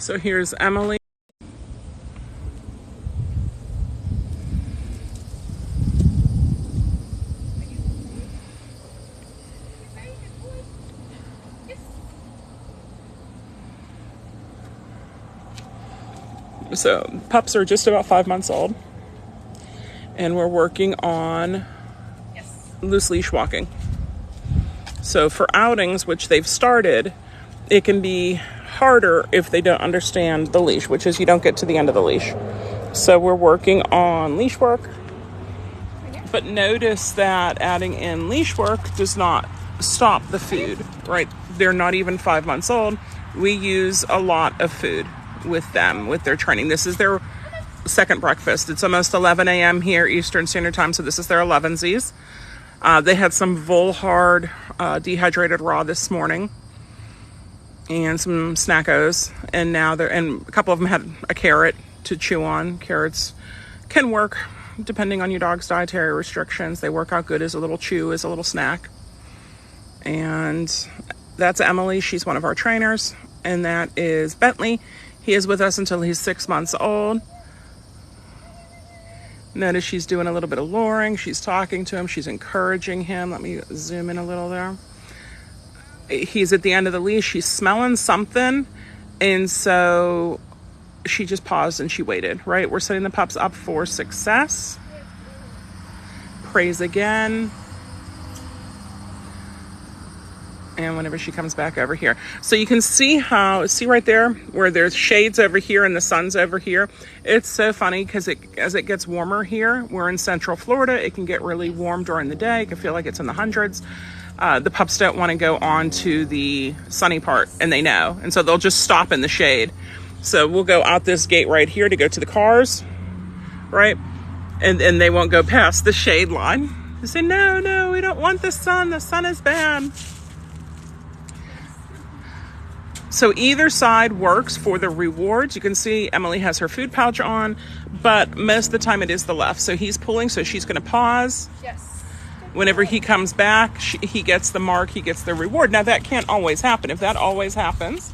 So here's Emily. So pups are just about 5 months old, and we're working on loose leash walking. So for outings, which they've started, it can be harder if they don't understand the leash, which is you don't get to the end of the leash. So we're working on leash work, but notice that adding in leash work does not stop the food, right? They're not even 5 months old. We use a lot of food with them, with their training. This is their second breakfast. It's almost 11 a.m. here, Eastern Standard Time, so this is their 11sies. They had some Volhard dehydrated raw this morning and some Snackos, and now and a couple of them had a carrot to chew on. Carrots can work depending on your dog's dietary restrictions. They work out good as a little chew, as a little snack. And that's Emily. She's one of our trainers. And that is Bentley. He is with us until he's 6 months old. Notice she's doing a little bit of luring. She's talking to him. She's encouraging him. Let me zoom in a little there. He's at the end of the leash. She's smelling something. And so she just paused and she waited, right? We're setting the pups up for success. Praise again. And whenever she comes back over here. So you can see see right there where there's shades over here and the sun's over here. It's so funny because as it gets warmer here, we're in Central Florida. It can get really warm during the day. It can feel like it's in the hundreds. The pups don't want to go on to the sunny part, and they know. And so they'll just stop in the shade. So we'll go out this gate right here to go to the cars, right? And they won't go past the shade line. They say, no, we don't want the sun. The sun is bad. So either side works for the rewards. You can see Emily has her food pouch on, but most of the time it is the left. So he's pulling, so she's going to pause. Yes. Whenever he comes back, he gets the mark, he gets the reward. Now that can't always happen. If that always happens,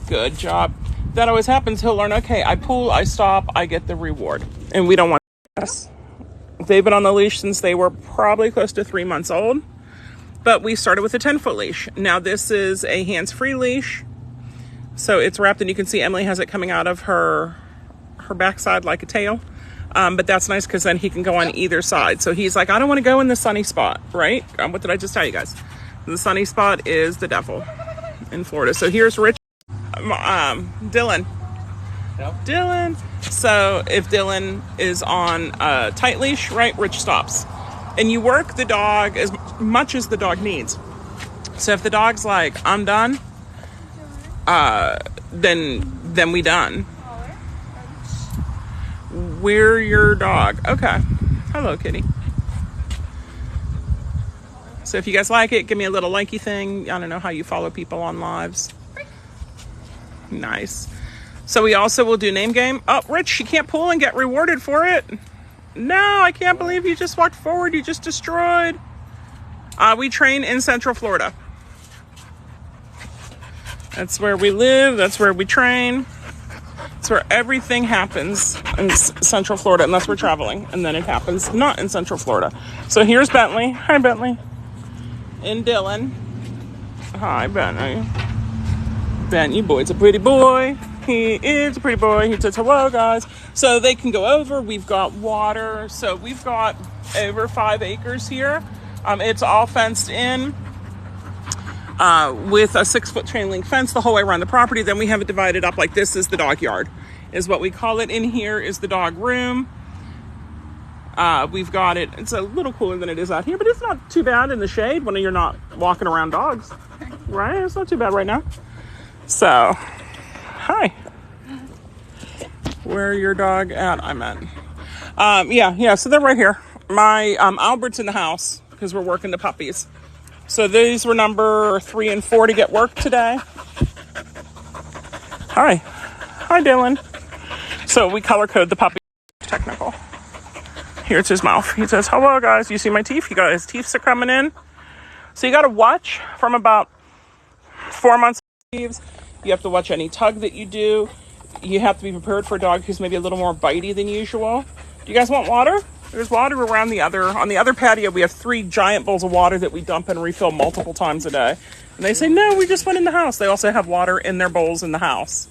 good job. If that always happens, he'll learn, okay, I pull, I stop, I get the reward. And we don't want this. They've been on the leash since they were probably close to 3 months old, but we started with a 10-foot leash. Now this is a hands-free leash. So it's wrapped, and you can see Emily has it coming out of her backside like a tail. But that's nice because then he can go on either side. So he's like, I don't want to go in the sunny spot, right? What did I just tell you guys? The sunny spot is the devil in Florida. So here's Rich, Dylan. Yep. Dylan. So if Dylan is on a tight leash, right, Rich stops. And you work the dog as much as the dog needs. So if the dog's like, I'm done, then we done. We're your dog. Okay. Hello, kitty. So if you guys like it, give me a little likey thing. I don't know how you follow people on lives. Nice. So we also will do name game. Oh, Rich, you can't pull and get rewarded for it. No, I can't believe you just walked forward. You just destroyed. We train in Central Florida. That's where we live. That's where we train. It's where everything happens in Central Florida, unless we're traveling, and then it happens not in Central Florida. So here's Bentley. Hi, Bentley. And Dylan. Hi, Bentley. Bentley boy's a pretty boy. He is a pretty boy. He says hello, guys. So they can go over. We've got water. So we've got over 5 acres here. It's all fenced in. With a 6-foot chain link fence the whole way around the property. Then we have it divided up like this is the dog yard, is what we call it. In here is the dog room. We've got it. It's a little cooler than it is out here, but it's not too bad in the shade when you're not walking around dogs, right? It's not too bad right now. So, hi. Where your dog at? I meant. Yeah. So they're right here. My Albert's in the house because we're working the puppies. So these were number 3 and 4 to get work today. Hi, Dylan. So we color code the puppy. Technical. Here's his mouth. He says, hello, guys. You see my teeth? His teeth are coming in. So you got to watch from about 4 months. You have to watch any tug that you do. You have to be prepared for a dog who's maybe a little more bitey than usual. Do you guys want water? There's water around on the other patio. We have 3 giant bowls of water that we dump and refill multiple times a day. And they say, no, we just went in the house. They also have water in their bowls in the house.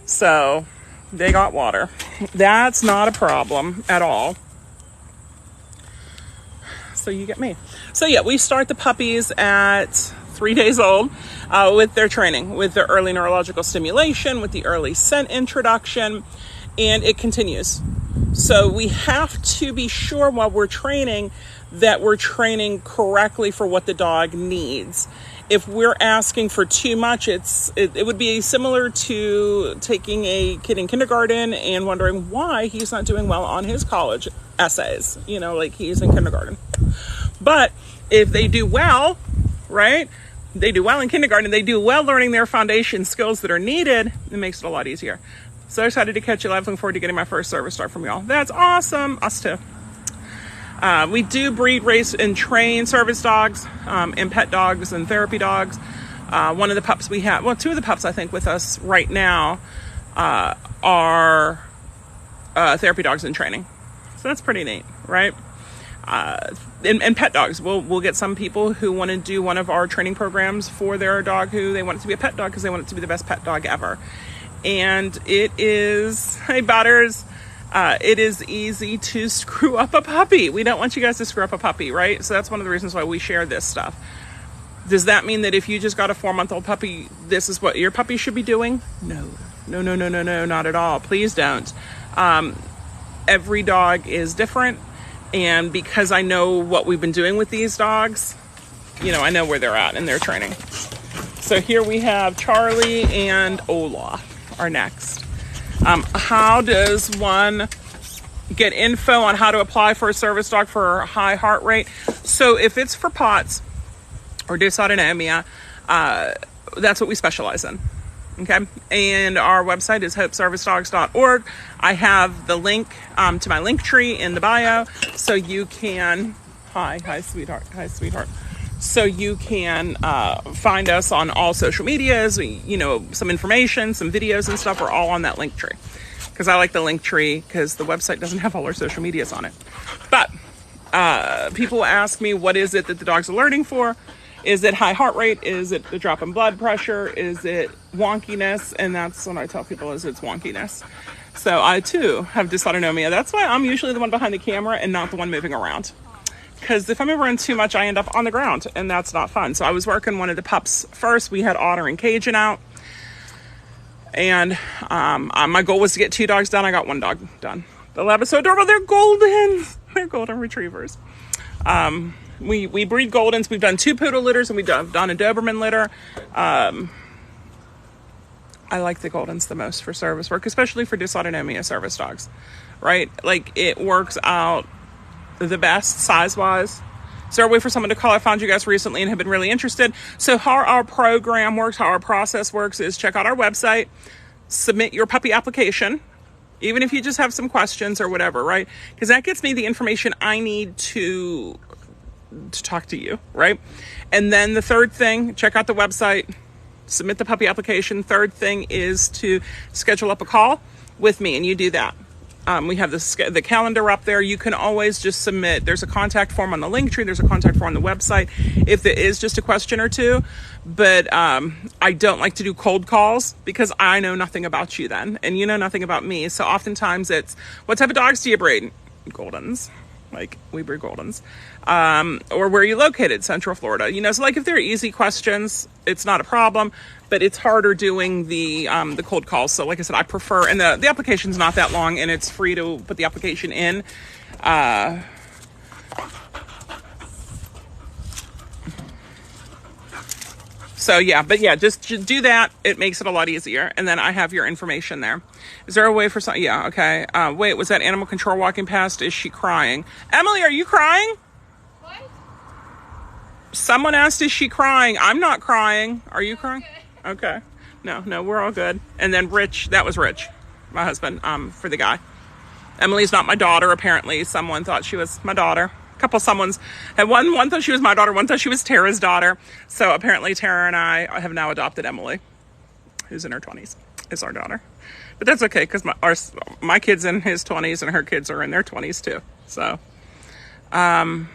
So they got water. That's not a problem at all. So you get me. So yeah, we start the puppies at 3 days old with their training, with their early neurological stimulation, with the early scent introduction, and it continues. So we have to be sure while we're training that we're training correctly for what the dog needs. If we're asking for too much, it would be similar to taking a kid in kindergarten and wondering why he's not doing well on his college essays, like he's in kindergarten. But if they do well, right? They do well in kindergarten, they do well learning their foundation skills that are needed, it makes it a lot easier. So excited to catch you live. Looking forward to getting my first service dog from y'all. That's awesome. Us too. We do breed, race, and train service dogs, and pet dogs and therapy dogs. One of the pups we have, 2 of the pups I think with us right now are therapy dogs in training. So that's pretty neat, right? And pet dogs. We'll get some people who want to do one of our training programs for their dog who they want it to be a pet dog because they want it to be the best pet dog ever. And it is, hey Butters, it is easy to screw up a puppy. We don't want you guys to screw up a puppy, right? So that's one of the reasons why we share this stuff. Does that mean that if you just got a 4-month-old puppy, this is what your puppy should be doing? No, not at all. Please don't. Every dog is different. And because I know what we've been doing with these dogs, I know where they're at in their training. So here we have Charlie and Olaf are next. How does one get info on how to apply for a service dog for a high heart rate? So if it's for POTS or dysautonomia, that's what we specialize in. Okay. And our website is hopeservicedogs.org. I have the link to my link tree in the bio. So you can, hi, sweetheart. So you can find us on all social medias, some information, some videos and stuff are all on that link tree. Because I like the link tree because the website doesn't have all our social medias on it. But people ask me, what is it that the dog's alerting for? Is it high heart rate? Is it the drop in blood pressure? Is it wonkiness? And that's what I tell people is it's wonkiness. So I too have dysautonomia. That's why I'm usually the one behind the camera and not the one moving around. Because if I'm ever in too much, I end up on the ground and that's not fun. So I was working one of the pups first. We had Otter and Cajun out. And my goal was to get 2 dogs done. I got 1 dog done. The lab is so adorable. They're golden. They're golden retrievers. We breed Goldens. We've done 2 poodle litters and we've done a Doberman litter. I like the Goldens the most for service work, especially for dysautonomia service dogs, right? Like it works out the best size-wise. Is there a way for someone to call? I found you guys recently and have been really interested. So how our program works, how our process works is check out our website, submit your puppy application, even if you just have some questions or whatever, right? Because that gets me the information I need to talk to you, right? And then the third thing, check out the website, submit the puppy application. Third thing is to schedule up a call with me, and you do that. We have the calendar up there. You can always just submit. There's a contact form on the link tree. There's a contact form on the website if there is just a question or two. But I don't like to do cold calls because I know nothing about you then, and you know nothing about me. So oftentimes it's, what type of dogs do you breed? Goldens. Like we breed Goldens. Or where are you located? Central Florida. So like if they're easy questions, it's not a problem, but it's harder doing the cold calls. So like I said, I prefer, and the application's not that long and it's free to put the application in. So yeah, but yeah, just do that. It makes it a lot easier. And then I have your information there. Is there a way for some? Yeah. Okay. Wait, was that animal control walking past? Is she crying? Emily, are you crying? What? Someone asked, is she crying? I'm not crying. Are you crying? Okay. No, we're all good. And then Rich, that was Rich, my husband, for the guy. Emily's not my daughter. Apparently someone thought she was my daughter. Couple someone's had one thought she was my daughter, one thought she was Tara's daughter. So apparently Tara and I have now adopted Emily, who's in her 20s, is our daughter. But that's okay, because my kid's in his 20s and her kids are in their 20s too. So I'm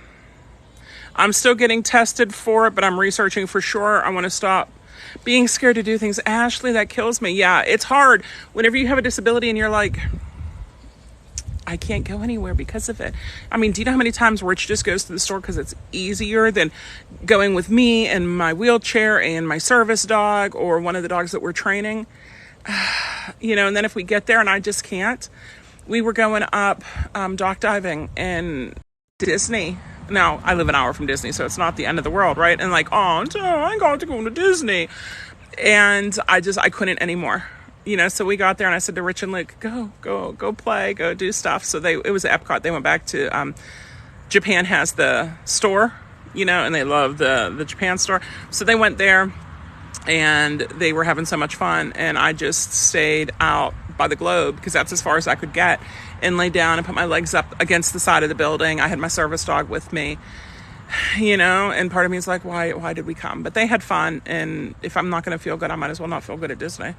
still getting tested for it, but I'm researching for sure. I want to stop being scared to do things. Ashley, that kills me. Yeah, it's hard whenever you have a disability and you're like, I can't go anywhere because of it. I mean, do you know how many times Rich just goes to the store because it's easier than going with me and my wheelchair and my service dog or one of the dogs that we're training? You know, and then if we get there and I just can't. We were going up dock diving in Disney. Now, I live an hour from Disney, so it's not the end of the world, right? And like, oh, I got to go to Disney. And I couldn't anymore. You know, so we got there and I said to Rich and Luke, go play, go do stuff. So it was Epcot. They went back to, Japan has the store, you know, and they love the Japan store. So they went there and they were having so much fun. And I just stayed out by the globe because that's as far as I could get, and lay down and put my legs up against the side of the building. I had my service dog with me, you know, and part of me is like, why did we come? But they had fun. And if I'm not going to feel good, I might as well not feel good at Disney.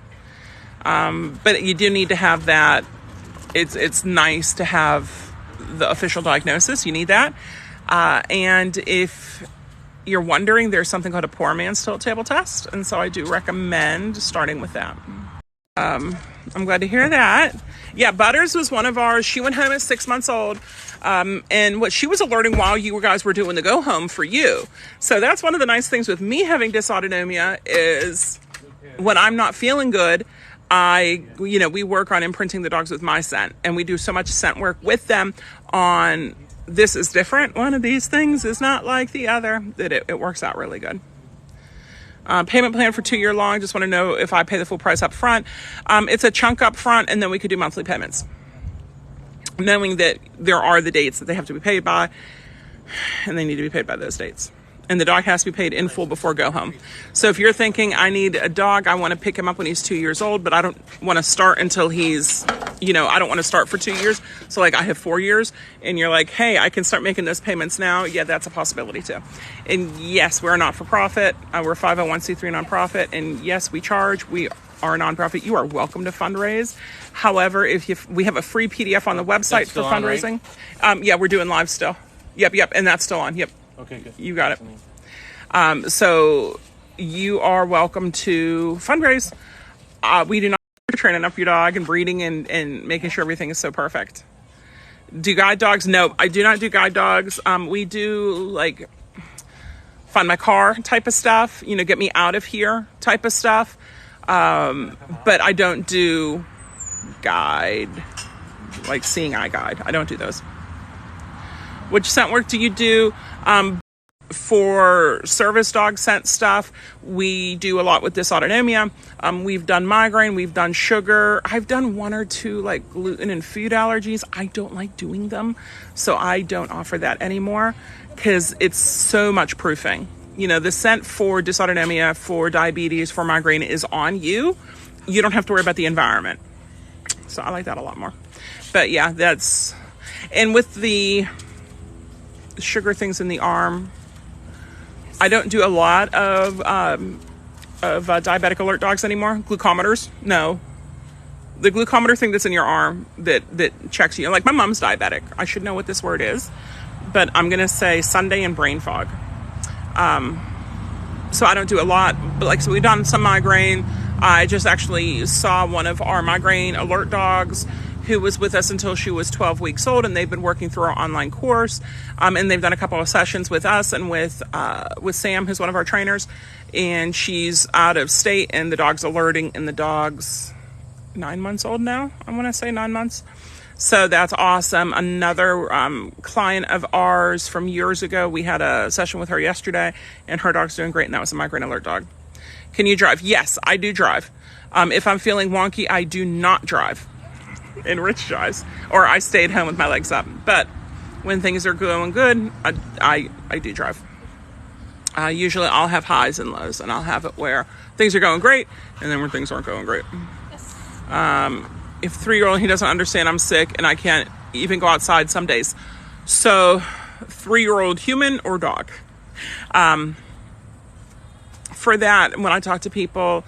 But you do need to have that. It's nice to have the official diagnosis. You need that. And if you're wondering, there's something called a poor man's tilt table test. And so I do recommend starting with that. I'm glad to hear that. Yeah, Butters was one of ours. She went home at 6 months old. And what she was alerting while you guys were doing the go home for you. So that's one of the nice things with me having dysautonomia is when I'm not feeling good, we work on imprinting the dogs with my scent, and we do so much scent work with them on this is different. One of these things is not like the other, that it works out really good. Payment plan for 2 year long. Just want to know if I pay the full price up front. It's a chunk up front, and then we could do monthly payments, knowing that there are the dates that they have to be paid by, and they need to be paid by those dates. And the dog has to be paid in full before go home. So if you're thinking, I need a dog, I want to pick him up when he's 2 years old, but I don't want to start until he's, I don't want to start for 2 years. So like I have 4 years, and you're like, hey, I can start making those payments now. Yeah, that's a possibility too. And yes, we're a not-for-profit. We're a 501c3 nonprofit. And yes, we charge. We are a nonprofit. You are welcome to fundraise. However, we have a free PDF on the website for fundraising. On, right? Yeah, we're doing live still. Yep. And that's still on. Yep. Okay, good. You got it. So you are welcome to fundraise. We do not training up your dog and breeding and making sure everything is so perfect. Do guide dogs? No, I do not do guide dogs. We do like find my car type of stuff, get me out of here type of stuff. But I don't do guide, like seeing eye guide. I don't do those. Which scent work do you do? For service dog scent stuff, we do a lot with dysautonomia. We've done migraine, we've done sugar. I've done 1 or 2 like gluten and food allergies. I don't like doing them, so I don't offer that anymore because it's so much proofing. The scent for dysautonomia, for diabetes, for migraine is on you. You don't have to worry about the environment. So I like that a lot more. But yeah, and with the sugar things in the arm, I don't do a lot of diabetic alert dogs anymore. Glucometers, no. The glucometer thing that's in your arm that checks you. Like my mom's diabetic. I should know what this word is, but I'm gonna say Sunday and brain fog. So I don't do a lot, but so we've done some migraine. I just actually saw one of our migraine alert dogs who was with us until she was 12 weeks old, and they've been working through our online course. And they've done a couple of sessions with us and with Sam, who's one of our trainers, and she's out of state, and the dog's alerting, and the dog's 9 months old now. I want to say 9 months. So that's awesome. Another client of ours from years ago, we had a session with her yesterday, and her dog's doing great, and that was a migraine alert dog. Can you drive? Yes, I do drive. If I'm feeling wonky, I do not drive. And Rich drives, or I stayed home with my legs up. But when things are going good, I do drive. Usually I'll have highs and lows, and I'll have it where things are going great, and then when things aren't going great. Yes. If 3-year-old, he doesn't understand I'm sick, and I can't even go outside some days. So 3-year-old human or dog. For that, when I talk to people,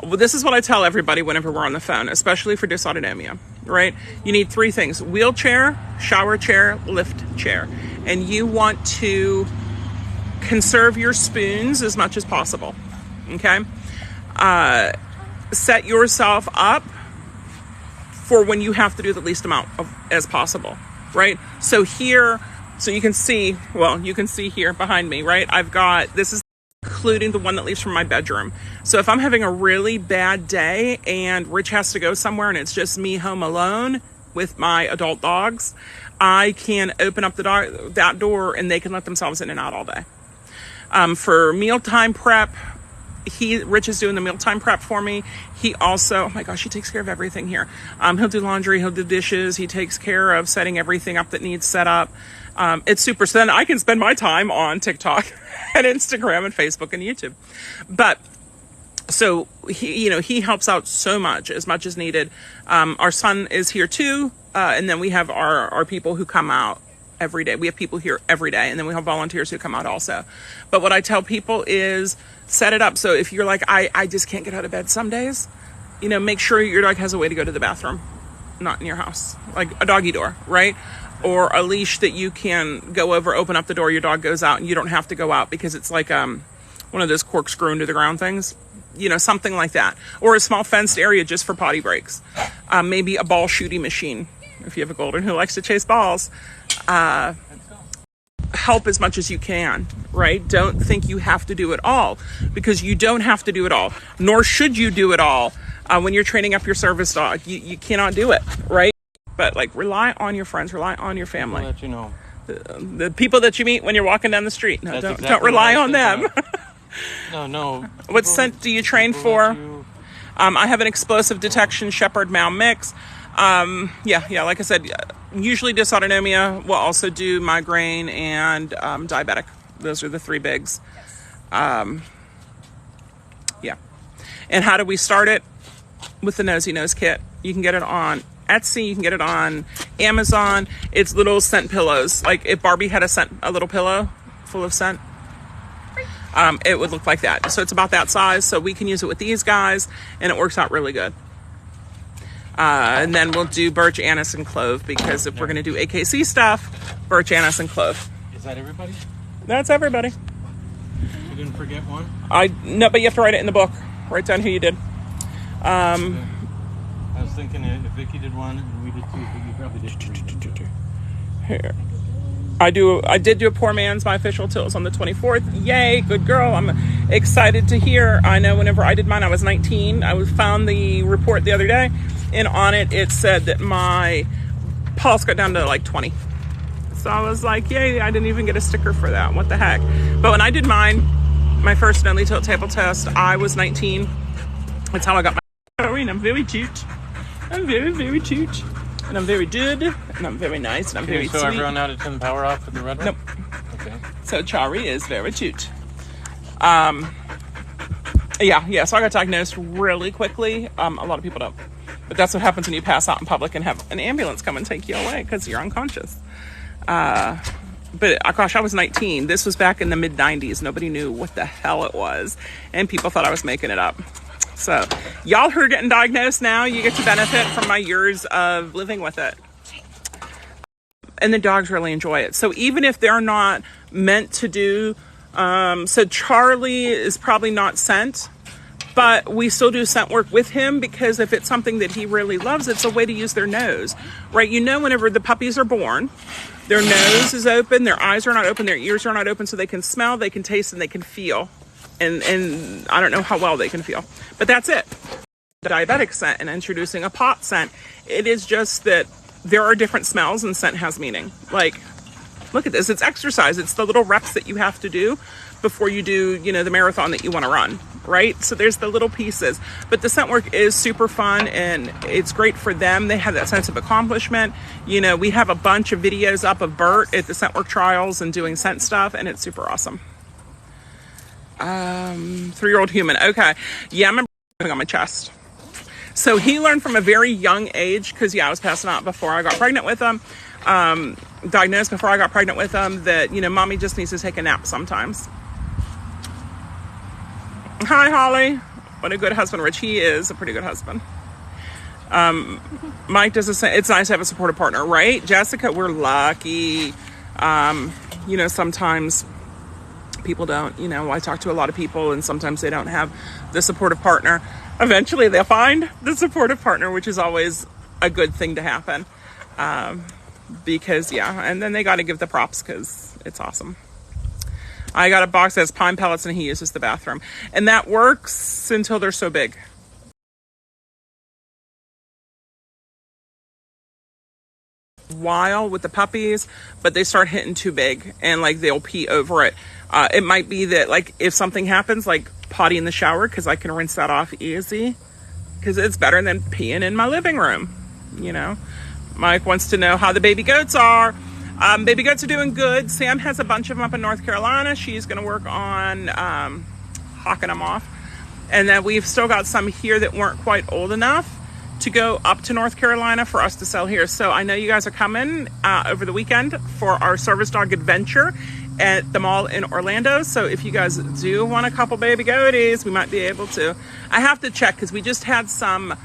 Well, this is what I tell everybody whenever we're on the phone, especially for dysautonomia, right? You need 3 things: wheelchair, shower chair, lift chair. And you want to conserve your spoons as much as possible, okay? Set yourself up for when you have to do the least amount as possible, right? So here, so you can see here behind me, right? This is including the one that leaves from my bedroom. So if I'm having a really bad day and Rich has to go somewhere and it's just me home alone with my adult dogs, I can open up that door and they can let themselves in and out all day. For mealtime prep, Rich is doing the mealtime prep for me. He also, oh my gosh, he takes care of everything here. He'll do laundry, he'll do dishes, he takes care of setting everything up that needs set up. It's super. So then I can spend my time on TikTok and Instagram and Facebook and YouTube. But so he helps out so much as needed. Our son is here too. And then we have our people who come out every day. We have people here every day, and then we have volunteers who come out also. But what I tell people is set it up. So if you're like, I just can't get out of bed some days, make sure your dog has a way to go to the bathroom, not in your house, like a doggy door, right? Or a leash that you can go over, open up the door, your dog goes out, and you don't have to go out because it's like one of those corkscrew into the ground things, something like that. Or a small fenced area just for potty breaks. Maybe a ball shooting machine if you have a golden who likes to chase balls. Help as much as you can, right? Don't think you have to do it all, because you don't have to do it all, nor should you do it all. When you're training up your service dog, you cannot do it, right? But rely on your friends, rely on your family. Let you know. The people that you meet when you're walking down the street. No, don't rely on them. No. What scent do you train for? I have an explosive detection Shepherd Mal mix. Like I said, usually dysautonomia. Will also do migraine and diabetic. Those are the 3 bigs. And how do we start it? With the Nosy Nose kit. You can get it on Etsy. You can get it on Amazon. It's little scent pillows. Like if Barbie had a little pillow full of scent, it would look like that. So it's about that size. So we can use it with these guys, and it works out really good. And then we'll do birch, anise, and clove, because if we're going to do AKC stuff, birch, anise, and clove. Is that everybody? That's everybody. You didn't forget one? No, but you have to write it in the book. Write down who you did. I was thinking if Vicky did one and we did 2, but you probably did 3. Here. I did do a poor man's, my official tills on the 24th. Yay, good girl. I'm excited to hear. I know whenever I did mine, I was 19. I found the report the other day, and on it said that my pulse got down to like 20. So I was like, yay, I didn't even get a sticker for that. What the heck? But when I did mine, my first and only tilt table test, I was 19. That's how I got my and I'm very cute. I'm very, very cute. And I'm very good. And I'm very nice. And I'm very sweet. So everyone now to turn the power off with the red one? Nope. Okay. So Chari is very cute. So I got diagnosed really quickly. A lot of people don't. But that's what happens when you pass out in public and have an ambulance come and take you away because you're unconscious. But gosh, I was 19. This was back in the mid-90s. Nobody knew what the hell it was. And people thought I was making it up. So y'all who are getting diagnosed now, you get to benefit from my years of living with it. And the dogs really enjoy it. So even if they're not meant to do, so Charlie is probably not scent, but we still do scent work with him, because if it's something that he really loves, it's a way to use their nose, right? Whenever the puppies are born, their nose is open, their eyes are not open, their ears are not open, so they can smell, they can taste, and they can feel. And I don't know how well they can feel, but that's it. The diabetic scent and introducing a pot scent, it is just that there are different smells and scent has meaning. Like, look at this, it's exercise. It's the little reps that you have to do before you do, the marathon that you want to run, right? So there's the little pieces, but the scent work is super fun and it's great for them. They have that sense of accomplishment. We have a bunch of videos up of Bert at the scent work trials and doing scent stuff, and it's super awesome. 3-year-old human. Okay. Yeah, I remember on my chest. So he learned from a very young age, because I was passing out before I got pregnant with him, diagnosed before I got pregnant with him, that, mommy just needs to take a nap sometimes. Hi, Holly. What a good husband, Rich. He is a pretty good husband. Mike does the same. It's nice to have a supportive partner, right? Jessica, we're lucky. Sometimes people don't, I talk to a lot of people and sometimes they don't have the supportive partner. Eventually they'll find the supportive partner, which is always a good thing to happen. Because and then they got to give the props because it's awesome. I got a box that has pine pellets and he uses the bathroom, and that works until they're so big. While with the puppies, but they start hitting too big and like they'll pee over it. It might be that like if something happens like potty in the shower, because I can rinse that off easy, because it's better than peeing in my living room. Mike wants to know how the baby goats are. Baby goats are doing good. Sam has a bunch of them up in North Carolina. She's going to work on hawking them off, and then we've still got some here that weren't quite old enough to go up to North Carolina for us to sell here. So I know you guys are coming over the weekend for our service dog adventure at the mall in Orlando. So if you guys do want a couple baby goaties, we might be able to. I have to check because we just had some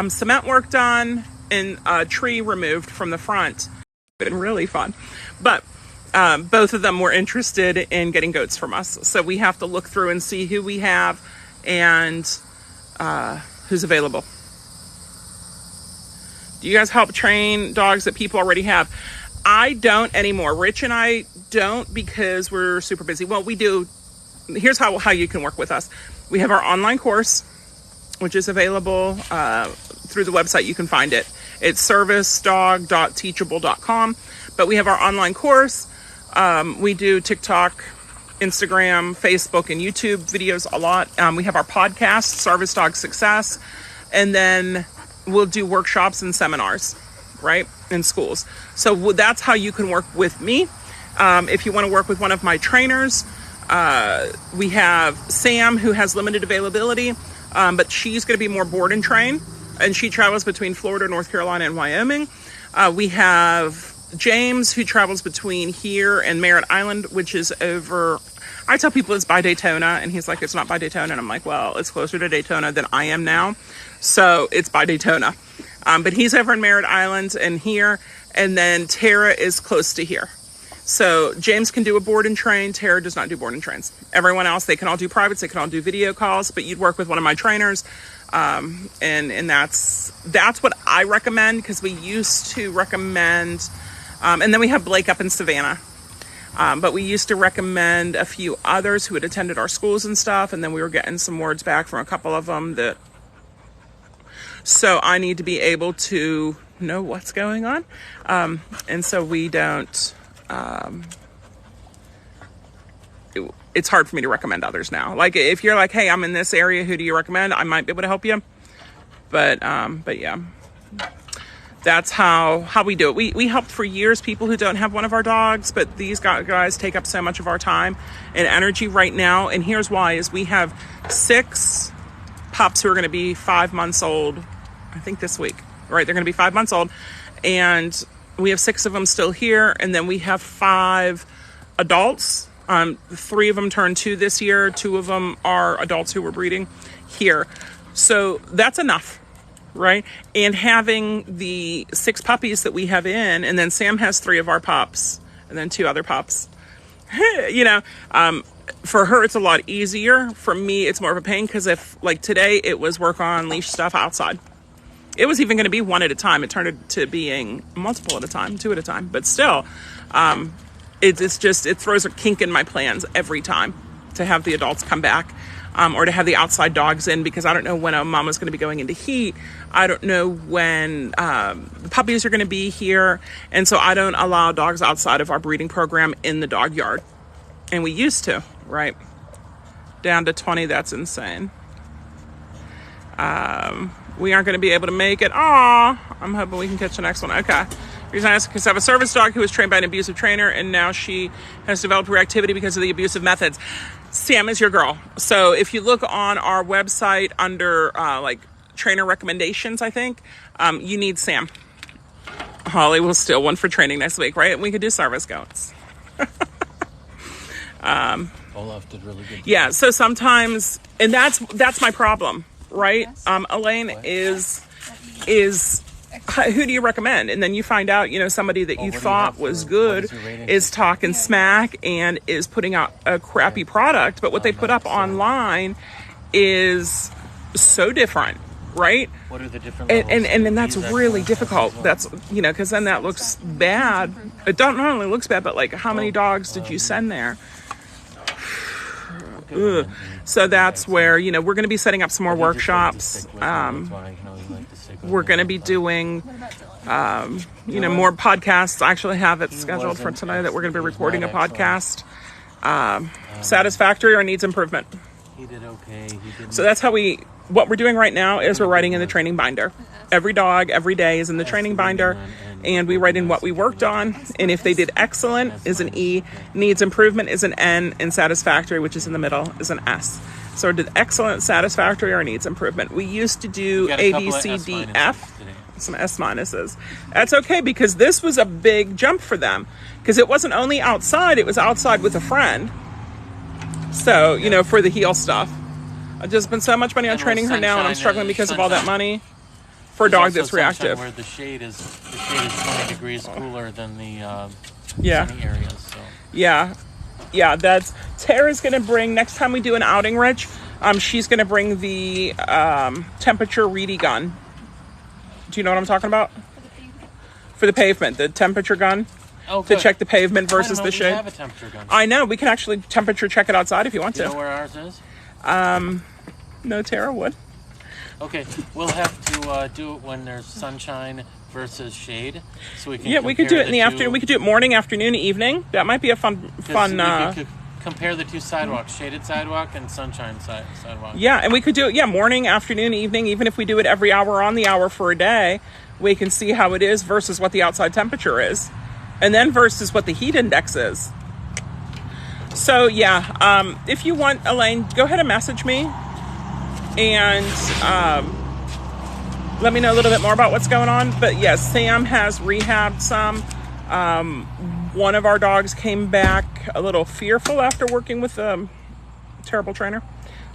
cement work done and a tree removed from the front. It's been really fun. But both of them were interested in getting goats from us. So we have to look through and see who we have and who's available. Do you guys help train dogs that people already have? I don't anymore. Rich and I don't because we're super busy. Well, we do. Here's how you can work with us. We have our online course, which is available through the website. You can find it. It's servicedog.teachable.com. But we have our online course. We do TikTok, Instagram, Facebook, and YouTube videos a lot. We have our podcast, Service Dog Success. And then we'll do workshops and seminars, right, in schools. So that's how you can work with me. If you want to work with one of my trainers, we have Sam, who has limited availability, but she's going to be more board and train, and she travels between Florida, North Carolina, and Wyoming. We have James, who travels between here and Merritt Island, which is over, I tell people it's by Daytona, and he's like, it's not by Daytona. And I'm like, well, it's closer to Daytona than I am now. So it's by Daytona. But he's over in Merritt Island and here. And then Tara is close to here. So James can do a board and train. Tara does not do board and trains. Everyone else, they can all do privates. They can all do video calls. But you'd work with one of my trainers. And that's what I recommend, because we used to recommend. And then we have Blake up in Savannah. But we used to recommend a few others who had attended our schools and stuff. And then we were getting some words back from a couple of them that. So I need to be able to know what's going on. And so we don't, it's hard for me to recommend others now. Like if you're like, hey, I'm in this area, who do you recommend? I might be able to help you. But yeah, that's how we do it. We helped for years people who don't have one of our dogs, but these guys take up so much of our time and energy right now. And here's why, is we have 6 pups who are going to be 5 months old, I think this week, right? They're going to be 5 months old, and we have 6 of them still here. And then we have 5 adults. 3 of them turned 2 this year. 2 of them are adults who were breeding here. So that's enough, right? And having the 6 puppies that we have in, and then Sam has 3 of our pups, and then 2 other pups, for her, it's a lot easier. For me, it's more of a pain, because if, like today, it was work on leash stuff outside. It was even going to be 1 at a time. It turned into being multiple at a time, 2 at a time. But still, it throws a kink in my plans every time to have the adults come back, or to have the outside dogs in, because I don't know when a mama's going to be going into heat. I don't know when the puppies are going to be here. And so I don't allow dogs outside of our breeding program in the dog yard. And we used to, right? Down to 20, that's insane. We aren't going to be able to make it. Aw, I'm hoping we can catch the next one. Okay. Reason I ask, because I have a service dog who was trained by an abusive trainer, and now she has developed reactivity because of the abusive methods. Sam is your girl. So if you look on our website under like trainer recommendations, I think, you need Sam. Holly will steal one for training next week, right? We could do service goats. Olaf did really good. Yeah, so sometimes, and that's my problem, right? Elaine is who do you recommend? And then you find out, somebody that you thought was good is talking smack and is putting out a crappy product, but what they put up online is so different, right? What are the different levels? And then that's really difficult. That's, because then that looks bad. It not only looks bad, but like how many dogs did you send there? Ugh. So that's where, we're going to be setting up some more workshops. We're going to be doing, more podcasts. I actually have it scheduled for tonight that we're going to be recording a podcast. Satisfactory or needs improvement. He did okay. So that's what we're doing right now is we're writing in the training binder. Every dog, every day is in the training binder, and we write in what we worked on. And if they did excellent is an E, needs improvement is an N, and satisfactory, which is in the middle, is an S. So did excellent, satisfactory, or needs improvement. We used to do A, B, C, D, F, some S minuses. That's okay because this was a big jump for them because it wasn't only outside, it was outside with a friend. So, for the heel stuff. I've just spent so much money on training her now, and I'm struggling because of all that money for a dog that's reactive. Where the shade is 20 degrees cooler than the sunny areas. So. Yeah, that's Tara's going to bring next time we do an outing, Rich. She's going to bring the temperature ready gun. Do you know what I'm talking about? For the pavement, the temperature gun. To check the pavement versus the shade. We have a temperature gun. I know. We can actually temperature check it outside if you want to. Do you know where ours is? No, Tara would. Okay, we'll have to do it when there's sunshine versus shade, so we can. Yeah, we could do it in the afternoon. We could do it morning, afternoon, evening. That might be a fun. We could compare the two sidewalks: shaded sidewalk and sunshine sidewalk. Yeah, and we could do it. Yeah, morning, afternoon, evening. Even if we do it every hour on the hour for a day, we can see how it is versus what the outside temperature is. And then versus what the heat index is. So, if you want, Elaine, go ahead and message me. And let me know a little bit more about what's going on. But, yes, Sam has rehabbed some. One of our dogs came back a little fearful after working with a terrible trainer.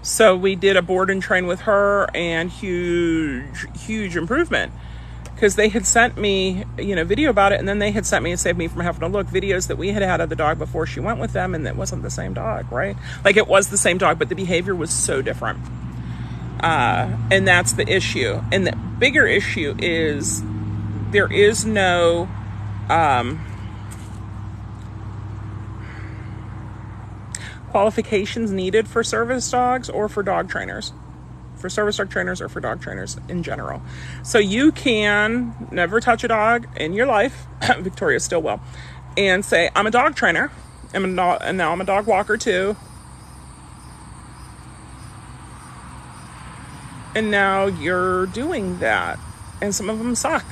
So we did a board and train with her, and huge improvement. Because they had sent me, video about it, and then they had sent me, and saved me from having to look, videos that we had of the dog before she went with them, and it wasn't the same dog, right? Like, it was the same dog, but the behavior was so different. And that's the issue. And the bigger issue is there is no qualifications needed for service dogs or for dog trainers. For service dog trainers or for dog trainers in general. So you can never touch a dog in your life, Victoria still will, and say, I'm a dog trainer, and now I'm a dog walker too. And now you're doing that. And some of them suck.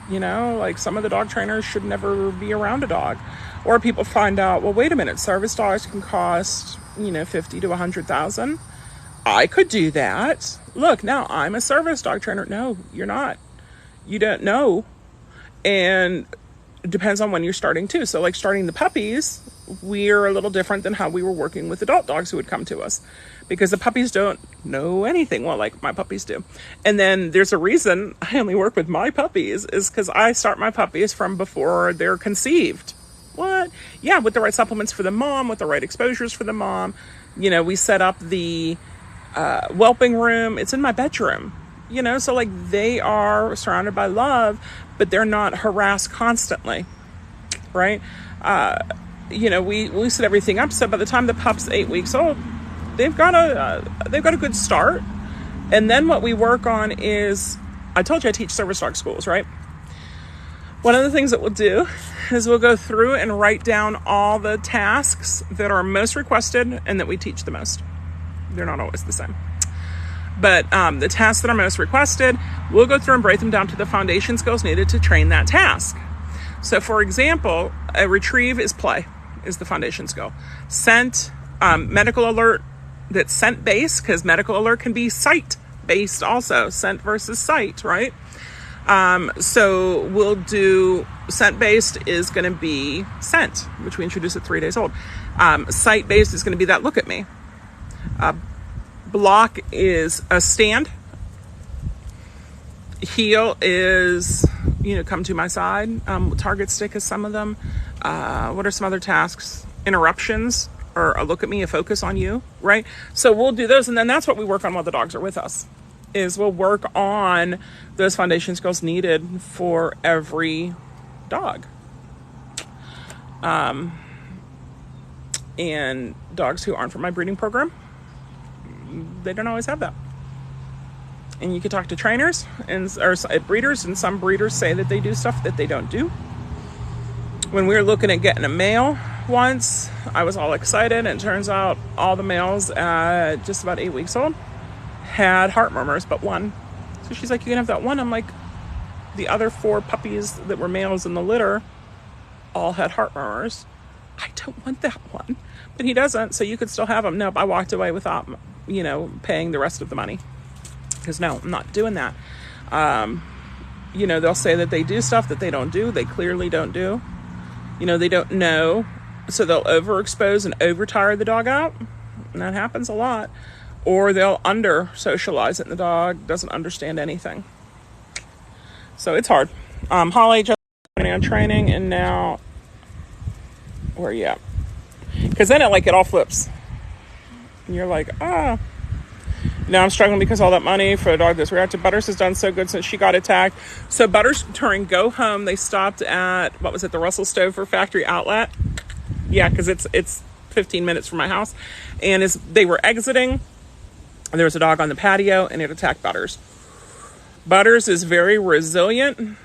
Like some of the dog trainers should never be around a dog. Or people find out, well, wait a minute, service dogs can cost, $50,000 to $100,000. I could do that. Look, now I'm a service dog trainer. No, you're not. You don't know. And it depends on when you're starting too. So like starting the puppies, we're a little different than how we were working with adult dogs who would come to us because the puppies don't know anything. Well, like my puppies do. And then there's a reason I only work with my puppies is because I start my puppies from before they're conceived. What? Yeah, with the right supplements for the mom, with the right exposures for the mom. We set up the whelping room. It's in my bedroom, so like they are surrounded by love, but they're not harassed constantly, right? We set everything up so by the time the pup's 8 weeks old, they've got a good start. And then what we work on is, I told you I teach service dog schools, right? One of the things that we'll do is we'll go through and write down all the tasks that are most requested and that we teach the most. They're not always the same. But the tasks that are most requested, we'll go through and break them down to the foundation skills needed to train that task. So for example, a retrieve is play, is the foundation skill. Scent, medical alert, that's scent based, because medical alert can be sight based also, scent versus sight, right? So we'll do scent-based is going to be scent, which we introduced at 3 days old. Sight-based is going to be that look at me. Block is a stand. Heel is, come to my side. Target stick is some of them. What are some other tasks? Interruptions, or a look at me, a focus on you, right? So we'll do those, and then that's what we work on while the dogs are with us, is we'll work on those foundation skills needed for every dog. And dogs who aren't from my breeding program, they don't always have that. And you can talk to trainers or breeders, and some breeders say that they do stuff that they don't do. When we were looking at getting a male once, I was all excited, and it turns out all the males at just about 8 weeks old had heart murmurs, but one. So she's like, you can have that one. I'm like, the other 4 puppies that were males in the litter all had heart murmurs. I don't want that one, but he doesn't, so you could still have him. Nope, I walked away without, paying the rest of the money. Because no, I'm not doing that. They'll say that they do stuff that they don't do. They clearly don't do. They don't know. So they'll overexpose and overtire the dog out. And that happens a lot. Or they'll under-socialize it and the dog doesn't understand anything. So it's hard. Holly just on training, and now, where are you at? Because then it all flips. And you're like, now I'm struggling because all that money for a dog that's reacted. Butters has done so good since she got attacked. So Butters, during Go Home, they stopped at, the Russell Stover factory outlet. Yeah, because it's 15 minutes from my house. And as they were exiting, there was a dog on the patio, and it attacked Butters. Butters is very resilient,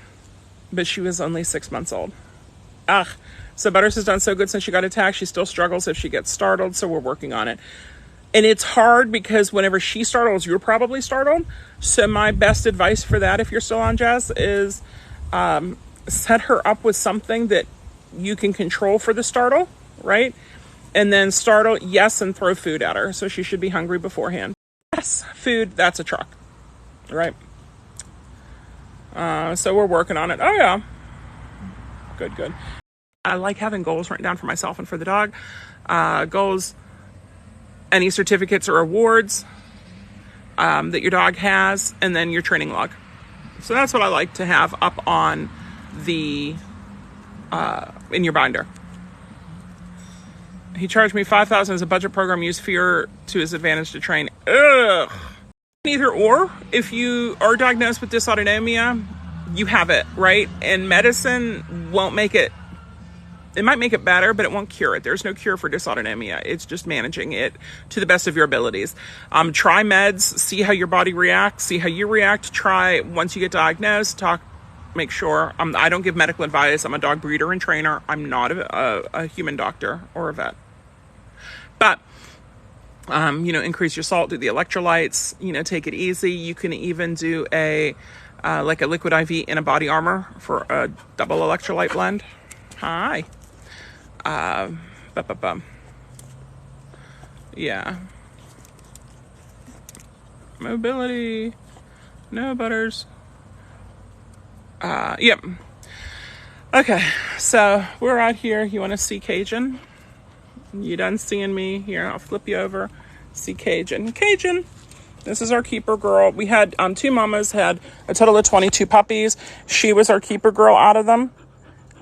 but she was only 6 months old. So Butters has done so good since she got attacked. She still struggles if she gets startled, so we're working on it. And it's hard because whenever she startles, you're probably startled. So my best advice for that, if you're still on, Jess, is set her up with something that you can control for the startle, right? And then startle, yes, and throw food at her. So she should be hungry beforehand. Yes, food, that's a truck, right? So we're working on it. Oh, yeah. Good. I like having goals written down for myself and for the dog. Goals, any certificates or awards that your dog has, and then your training log. So that's what I like to have up on the in your binder. He charged me $5,000 as a budget program, used fear to his advantage to train. Ugh. Either or, if you are diagnosed with dysautonomia, you have it, right? And medicine won't make it. It might make it better, but it won't cure it. There's no cure for dysautonomia. It's just managing it to the best of your abilities. Try meds, see how your body reacts, see how you react. Try, once you get diagnosed, make sure. I don't give medical advice. I'm a dog breeder and trainer. I'm not a human doctor or a vet. But, increase your salt, do the electrolytes, take it easy. You can even do a liquid IV in a body armor for a double electrolyte blend. Hi. Yeah. Mobility. No Butters. Yep. Okay, so we're out here. You want to see Cajun? You done seeing me? Here, I'll flip you over. See Cajun. Cajun. This is our keeper girl. We had 2 mamas, had a total of 22 puppies. She was our keeper girl out of them.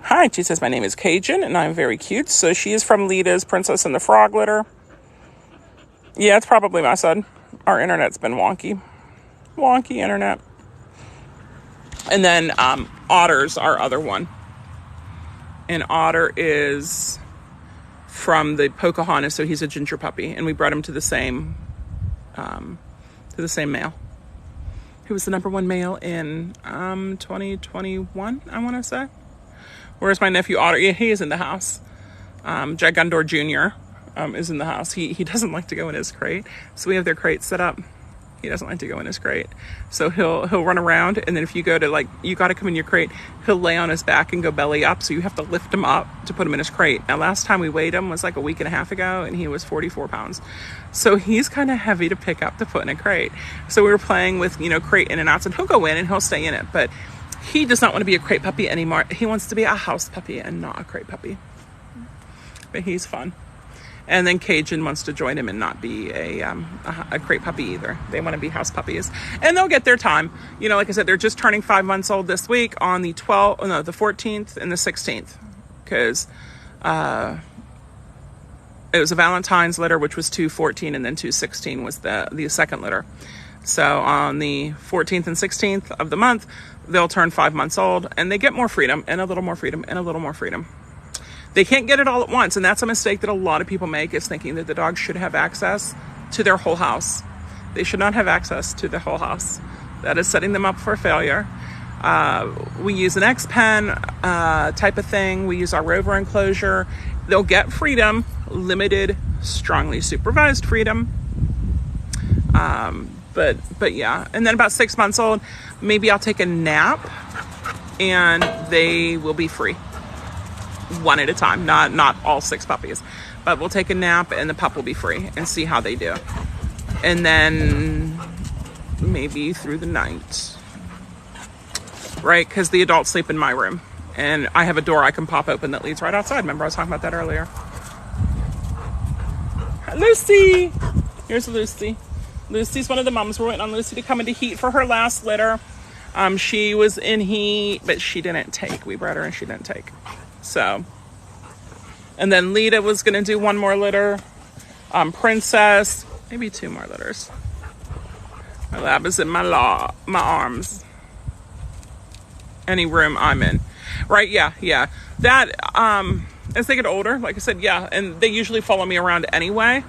Hi, she says, my name is Cajun, and I'm very cute. So she is from Lita's Princess and the Frog litter. Yeah, it's probably my son. Our internet's been wonky. Wonky internet. And then Otter's our other one. And Otter is from the Pocahontas, so he's a ginger puppy. And we bred him to the same male. Who was the number 1 male in 2021, I want to say. Where's my nephew Otter? Yeah, he is in the house. Jack Gundor Jr. Is in the house. He doesn't like to go in his crate. So we have their crate set up. He doesn't like to go in his crate. So he'll run around, and then if you go to you got to come in your crate, he'll lay on his back and go belly up. So you have to lift him up to put him in his crate. Now, last time we weighed him was like a week and a half ago, and he was 44 pounds. So he's kind of heavy to pick up to put in a crate. So we were playing with, crate in and outs, and he'll go in and he'll stay in it. But He does not want to be a crate puppy anymore. He wants to be a house puppy and not a crate puppy. But he's fun. And then Cajun wants to join him and not be a crate puppy either. They want to be house puppies. And they'll get their time. You know, like I said, they're just turning 5 months old this week on the 14th and the 16th. Because it was a Valentine's litter, which was 2/14, and then 2/16 was the second litter. So on the 14th and 16th of the month, they'll turn 5 months old, and they get more freedom, and a little more freedom, and a little more freedom. They can't get it all at once, and that's a mistake that a lot of people make, is thinking that the dog should have access to their whole house. They should not have access to the whole house. That is setting them up for failure. We use an X-Pen type of thing. We use our Rover enclosure. They'll get freedom, limited, strongly supervised freedom. But yeah, and then about 6 months old, maybe I'll take a nap and they will be free. One at a time, not all 6 puppies, but we'll take a nap and the pup will be free and see how they do. And then maybe through the night, right? Because the adults sleep in my room and I have a door I can pop open that leads right outside. Remember I was talking about that earlier. Lucy, here's Lucy. Lucy's one of the moms. We're waiting on Lucy to come into heat for her last litter. She was in heat, but she didn't take. We bred her and she didn't take. So, and then Lita was going to do one more litter. Princess, maybe 2 more litters. My lab is in my arms. Any room I'm in. Right, yeah. That, as they get older, like I said, yeah, and they usually follow me around anyway.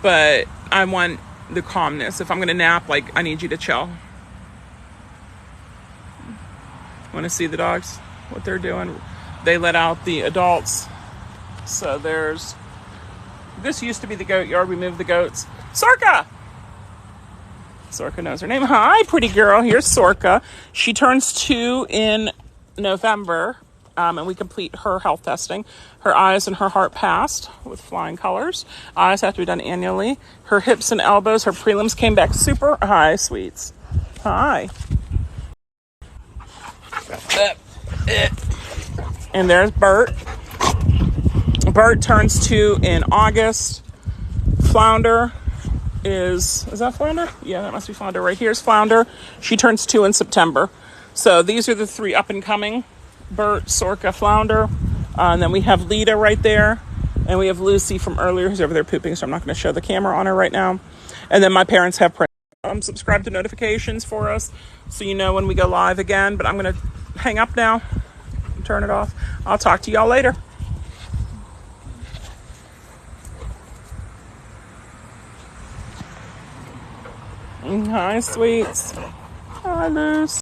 But I want the calmness. If I'm going to nap, like, I need you to chill. Want to see the dogs? What they're doing? They let out the adults. So this used to be the goat yard. We moved the goats. Sorka! Sorka knows her name. Hi, pretty girl. Here's Sorka. She turns 2 in November. And we complete her health testing. Her eyes and her heart passed with flying colors. Eyes have to be done annually. Her hips and elbows, her prelims came back super. Hi, sweets. Hi. And there's Bert. Bert turns 2 in August. Flounder is that Flounder? Yeah, that must be Flounder. Right here's Flounder. She turns 2 in September. So these are the 3 up and coming. Bert, Sorka, Flounder. And then we have Lita right there. And we have Lucy from earlier who's over there pooping, so I'm not going to show the camera on her right now. And then my parents have subscribe to notifications for us so you know when we go live again. But I'm going to hang up now and turn it off. I'll talk to y'all later. Hi, sweets. Hi, Luce.